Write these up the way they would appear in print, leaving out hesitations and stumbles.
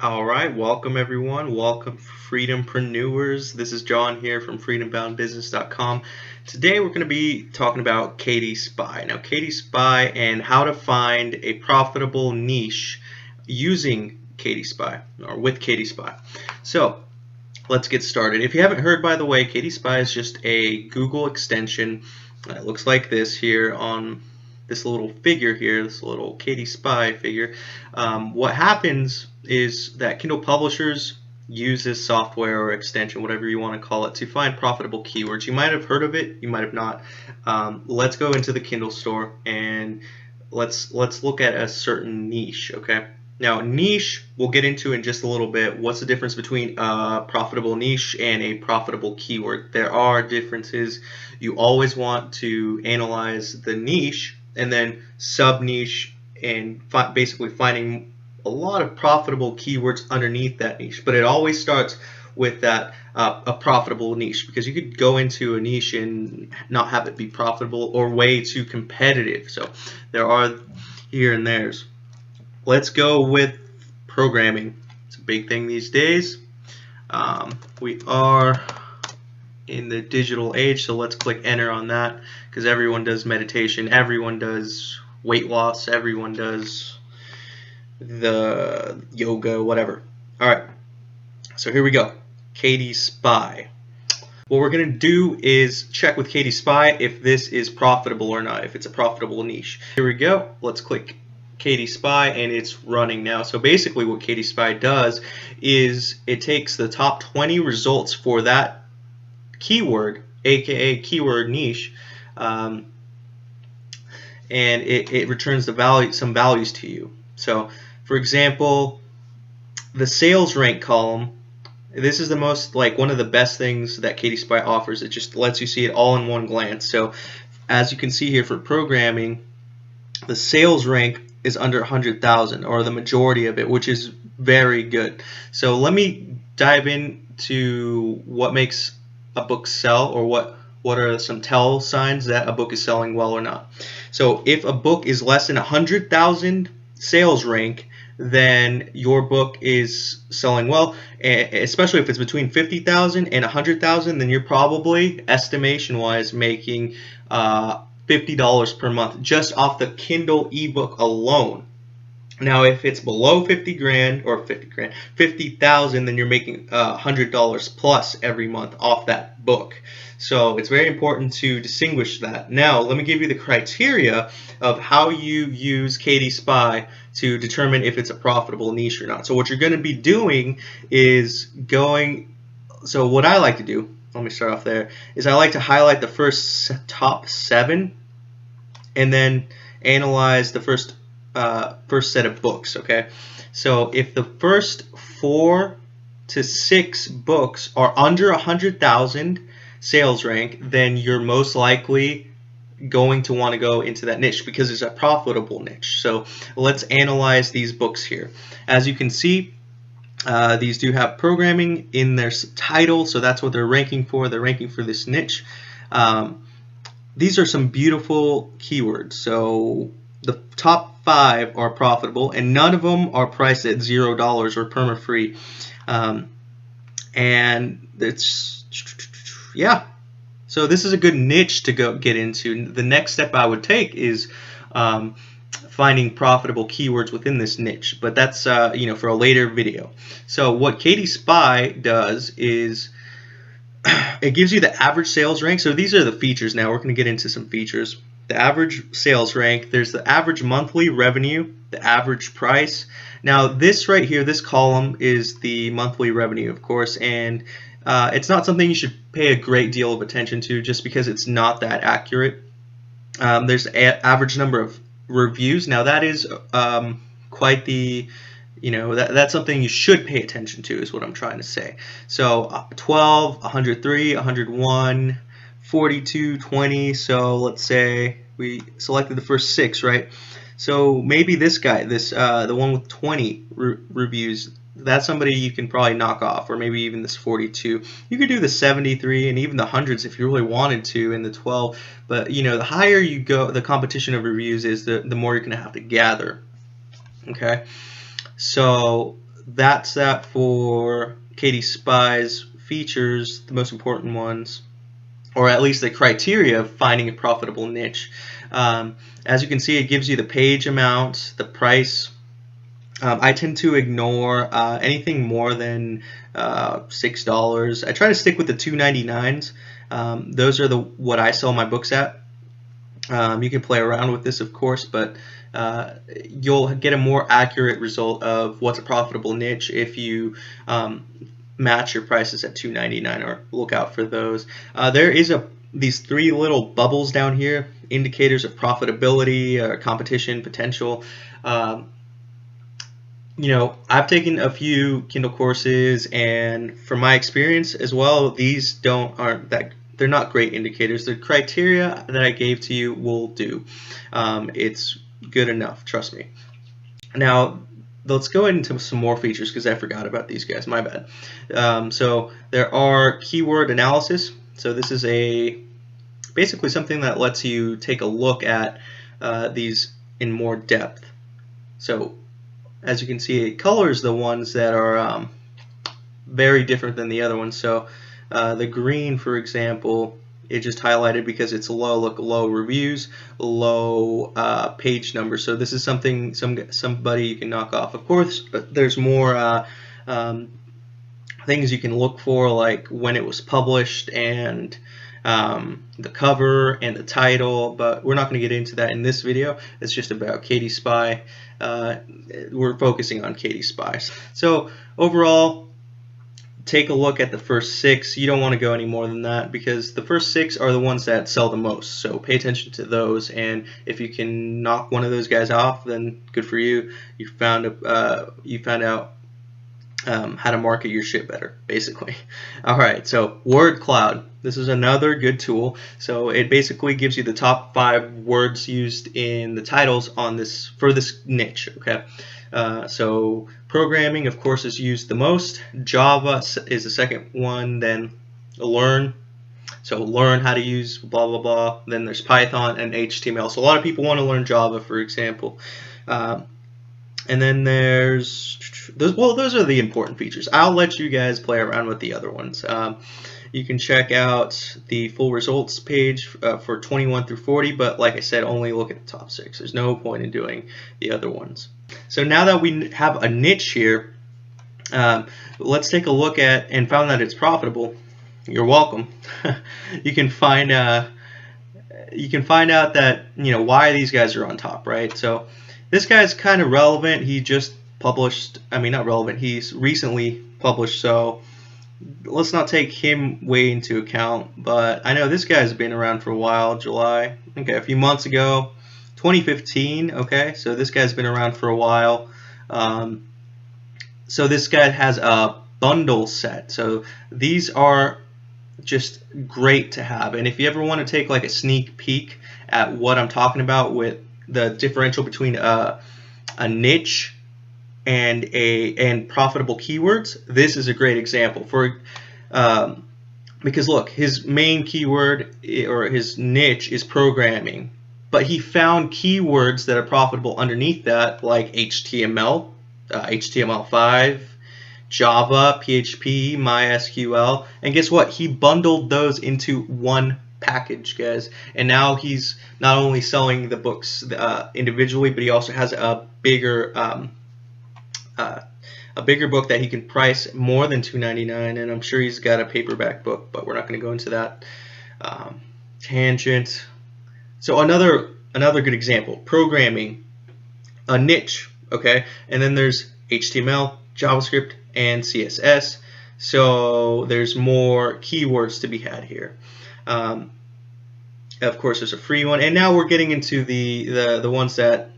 All right, welcome everyone. Welcome Freedompreneurs. This is John here from freedomboundbusiness.com. Today we're going to be talking about KDSpy. Now, KDSpy and how to find a profitable niche using KDSpy or with KDSpy. So, let's get started. If you haven't heard, by the way, KDSpy is just a Google extension. It looks like this here on this little figure here, this little KDSpy figure. What happens is that Kindle publishers use this software or extension, whatever you want to call it, to find profitable keywords. You might have heard of it, you might have not. Let's go into the Kindle store and let's look at a certain niche, okay? Now, niche, we'll get into in just a little bit. What's the difference between a profitable niche and a profitable keyword? There are differences. You always want to analyze the niche and then sub-niche and basically finding a lot of profitable keywords underneath that niche. But it always starts with that a profitable niche, because you could go into a niche and not have it be profitable or way too competitive. So there are here and there's. Let's go with programming. It's a big thing these days. We are in the digital age, so let's click enter on that, because everyone does meditation, everyone does weight loss, everyone does the yoga, whatever. Alright, so here we go. KDSpy. What we're going to do is check with KDSpy if this is profitable or not, if it's a profitable niche. Here we go. Let's click KDSpy and it's running now. So basically what KDSpy does is it takes the top 20 results for that keyword, aka keyword niche, and it returns some values to you. So for example, the sales rank column, this is the most, one of the best things that KDSpy offers. It just lets you see it all in one glance. So as you can see here for programming, the sales rank is under 100,000, or the majority of it, which is very good. So let me dive into what makes a book sell, or what are some tell signs that a book is selling well or not. So if a book is less than 100,000 sales rank, then your book is selling well, especially if it's between 50,000 and 100,000, then you're probably, estimation wise, making $50 per month just off the Kindle ebook alone. Now if it's below 50,000, then you're making $100 plus every month off that book. So it's very important to distinguish that. Now let me give you the criteria of how you use KDSpy to determine if it's a profitable niche or not. So what you're going to be doing is so what I like to do, let me start off there, is I like to highlight the first top 7 and then analyze the first set of books, okay? So if the first 4 to 6 books are under 100,000 sales rank, then you're most likely going to want to go into that niche because it's a profitable niche. So let's analyze these books here. As you can see, these do have programming in their title, so that's what they're ranking for. They're ranking for this niche. These are some beautiful keywords. So the top 5 are profitable, and none of them are priced at $0 or perma-free. And it's, yeah. So this is a good niche to go get into. The next step I would take is finding profitable keywords within this niche, but that's for a later video. So what KDSpy does is it gives you the average sales rank. So these are the features. Now we're going to get into some features. The average sales rank, there's the average monthly revenue, the average price. Now this right here, this column is the monthly revenue, of course, and it's not something you should pay a great deal of attention to just because it's not that accurate. There's the average number of reviews. Now that is quite the, that's something you should pay attention to, is what I'm trying to say. So 12, 103, 101, 42, 20. So let's say we selected the first 6, right? So maybe this guy, the one with 20 reviews, that's somebody you can probably knock off, or maybe even this 42. You could do the 73 and even the hundreds if you really wanted to, and the 12. But the higher you go, the competition of reviews is, the more you're going to have to gather. Okay, so that's that for KDSpy's features, the most important ones, or at least the criteria of finding a profitable niche. As you can see, it gives you the page amount, the price. I tend to ignore anything more than $6. I try to stick with the $2.99s. Those are what I sell my books at. You can play around with this, of course, but you'll get a more accurate result of what's a profitable niche if you match your prices at $2.99, or look out for those. There is these three little bubbles down here, indicators of profitability, competition, potential. You know, I've taken a few Kindle courses, and from my experience as well, these they're not great indicators. The criteria that I gave to you will do. It's good enough, trust me. Now, let's go into some more features because I forgot about these guys, my bad. So there are keyword analysis. So this is basically something that lets you take a look at these in more depth. So as you can see, it colors the ones that are very different than the other ones. So the green, for example, it just highlighted because it's low. Look, low reviews, low page numbers. So this is something somebody you can knock off. Of course, there's more things you can look for, like when it was published and the cover and the title, but we're not going to get into that in this video. It's just about KDSpy. We're focusing on KDSpy. So overall, take a look at the first 6. You don't want to go any more than that because the first 6 are the ones that sell the most. So pay attention to those, and if you can knock one of those guys off, then good for you. You found out how to market your shit better, basically. Alright, so word cloud. This is another good tool. So it basically gives you the top 5 words used in the titles for this niche. Okay, so programming, of course, is used the most. Java is the second one, then learn. So learn how to use blah blah blah. Then there's Python and HTML. So a lot of people want to learn Java, for example. And then there's those are the important features. I'll let you guys play around with the other ones. You can check out the full results page for 21 through 40, but like I said, only look at the top 6. There's no point in doing the other ones. So now that we have a niche here, let's take a look at and found that it's profitable. You're welcome. You can find out that, you know, why these guys are on top, right? So this guy's kind of relevant. He just published, I mean, not relevant, he's recently published, so let's not take him way into account. But I know this guy's been around for a while. July, okay, a few months ago, 2015. Okay, so this guy's been around for a while. So this guy has a bundle set. So these are just great to have. And if you ever want to take like a sneak peek at what I'm talking about with the differential between a niche and profitable keywords, this is a great example. Because look, his main keyword or his niche is programming, but he found keywords that are profitable underneath that, like HTML, HTML5, Java, PHP, MySQL, and guess what? He bundled those into one package, guys, and now he's not only selling the books individually, but he also has a bigger book that he can price more than $2.99, and I'm sure he's got a paperback book, but we're not going to go into that tangent. So another good example, programming, a niche, okay, and then there's HTML, JavaScript, and CSS. So there's more keywords to be had here. Of course, there's a free one, and now we're getting into the ones that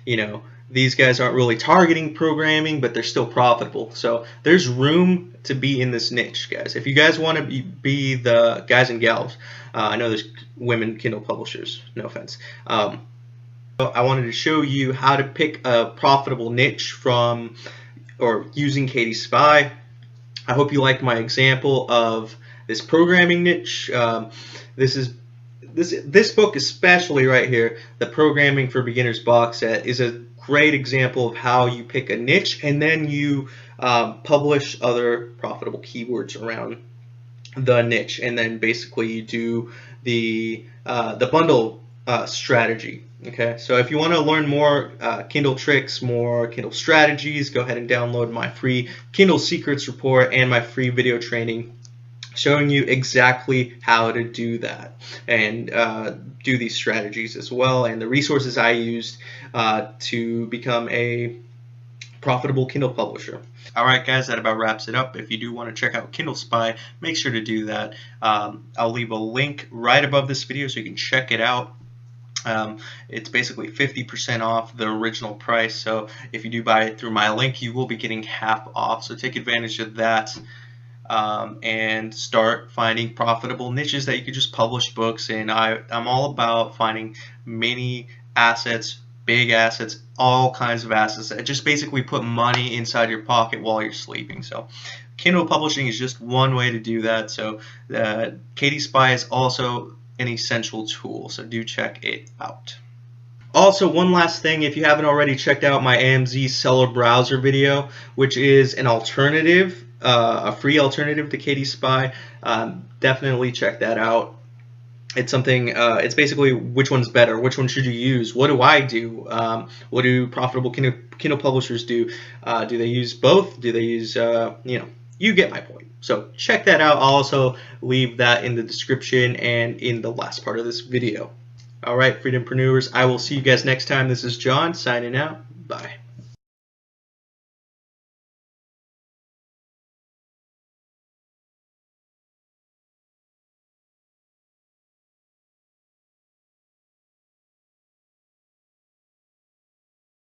you know, these guys aren't really targeting programming, but they're still profitable. So there's room to be in this niche, guys. If you guys want to be the guys and gals, I know there's women Kindle publishers, no offense. I wanted to show you how to pick a profitable niche from or using KDSpy. I hope you liked my example of this programming niche. This is this book especially right here, the Programming for Beginners box set, is a great example of how you pick a niche and then you publish other profitable keywords around the niche, and then basically you do the bundle strategy. Okay, so if you want to learn more Kindle tricks, more Kindle strategies, go ahead and download my free Kindle Secrets report and my free video training showing you exactly how to do that and do these strategies as well, and the resources I used to become a profitable Kindle publisher. Alright guys, that about wraps it up. If you do want to check out KindleSpy, make sure to do that. I'll leave a link right above this video so you can check it out. It's basically 50% off the original price, so if you do buy it through my link, you will be getting half off, so take advantage of that. And start finding profitable niches that you could just publish books in. I'm all about finding many assets, big assets, all kinds of assets that just basically put money inside your pocket while you're sleeping. So Kindle publishing is just one way to do that. So KDSpy is also an essential tool, so do check it out. Also, one last thing, if you haven't already checked out my AMZ seller browser video, which is an alternative, a free alternative to KDSpy, definitely check that out. It's something, it's basically which one's better, which one should you use, what do I do, what do profitable Kindle publishers do, do they use both, do they use, you get my point. So check that out. I'll also leave that in the description and in the last part of this video. Alright, Freedompreneurs, I will see you guys next time. This is John signing out. Bye.